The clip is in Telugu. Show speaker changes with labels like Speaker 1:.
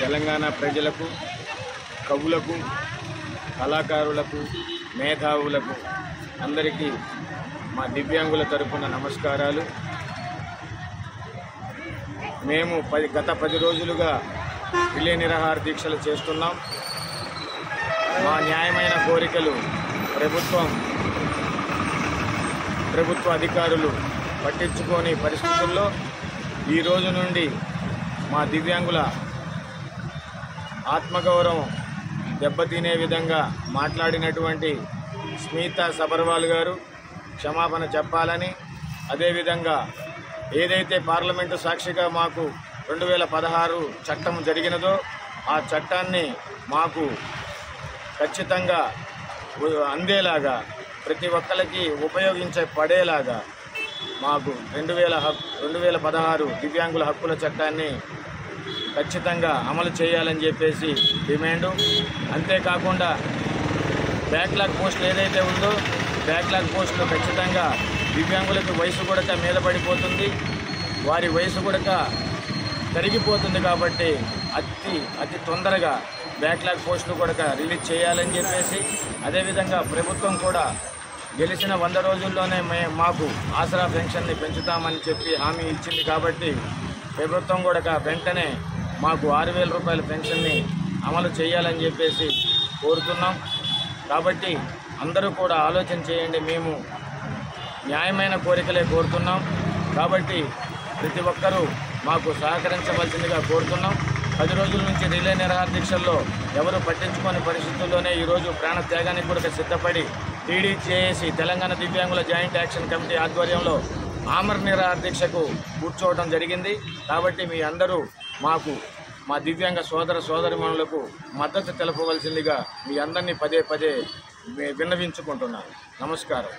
Speaker 1: తెలంగాణ ప్రజలకు, కవులకు, కళాకారులకు, మేధావులకు అందరికీ మా దివ్యాంగుల తరపున నమస్కారాలు. మేము గత 10 రోజులుగా రిలే నిరాహార దీక్షలు చేస్తున్నాం. మా న్యాయమైన కోరికలు ప్రభుత్వ అధికారులు పట్టించుకోని పరిస్థితుల్లో ఈ రోజు నుండి మా దివ్యాంగుల ఆత్మగౌరవం దెబ్బతినే విధంగా మాట్లాడినటువంటి స్మితా సబర్వాల్ గారు క్షమాపణ చెప్పాలని, అదేవిధంగా ఏదైతే పార్లమెంటు సాక్షిగా మాకు 2016 చట్టం జరిగినదో ఆ చట్టాన్ని మాకు ఖచ్చితంగా అందేలాగా, ప్రతి ఒక్కరికి ఉపయోగించబడేలాగా మాకు 2016 దివ్యాంగుల హక్కుల చట్టాన్ని ఖచ్చితంగా అమలు చేయాలని చెప్పేసి డిమాండు. అంతేకాకుండా బ్యాక్లాగ్ పోస్టులు ఏదైతే ఉందో బ్యాక్లాగ్ పోస్టులు ఖచ్చితంగా దివ్యాంగులకు వయసు కూడా మీద పడిపోతుంది, వారి వయసు కూడా తరిగిపోతుంది. కాబట్టి అతి తొందరగా బ్యాక్లాగ్ పోస్టులు కూడా రిలీజ్ చేయాలని చెప్పేసి, అదేవిధంగా ప్రభుత్వం కూడా గెలిచిన 100 రోజుల్లోనే మాకు ఆసరా పెన్షన్ని పెంచుతామని చెప్పి హామీ ఇచ్చింది. కాబట్టి ప్రభుత్వం కూడా వెంటనే మాకు 6,000 రూపాయల పెన్షన్ని అమలు చేయాలని చెప్పేసి కోరుతున్నాం. కాబట్టి అందరూ కూడా ఆలోచన చేయండి. మేము న్యాయమైన కోరికలే కోరుతున్నాం. కాబట్టి ప్రతి ఒక్కరూ మాకు సహకరించవలసిందిగా కోరుతున్నాం. 10 రోజుల నుంచి రిలే నిరాహార దీక్షల్లో ఎవరు పట్టించుకోని పరిస్థితుల్లోనే ఈరోజు ప్రాణత్యాగానికి కూడా సిద్ధపడి టీడీజేఏసీ తెలంగాణ దివ్యాంగుల జాయింట్ యాక్షన్ కమిటీ ఆధ్వర్యంలో ఆమర నిరాహార దీక్షకు కూర్చోవడం జరిగింది. కాబట్టి మీ అందరూ మా దివ్యాంగ సోదరమణులకు మద్దతు తెలపవలసిందిగా మీ అందరినీ పదే విన్నవించుకుంటున్నాను. నమస్కారం.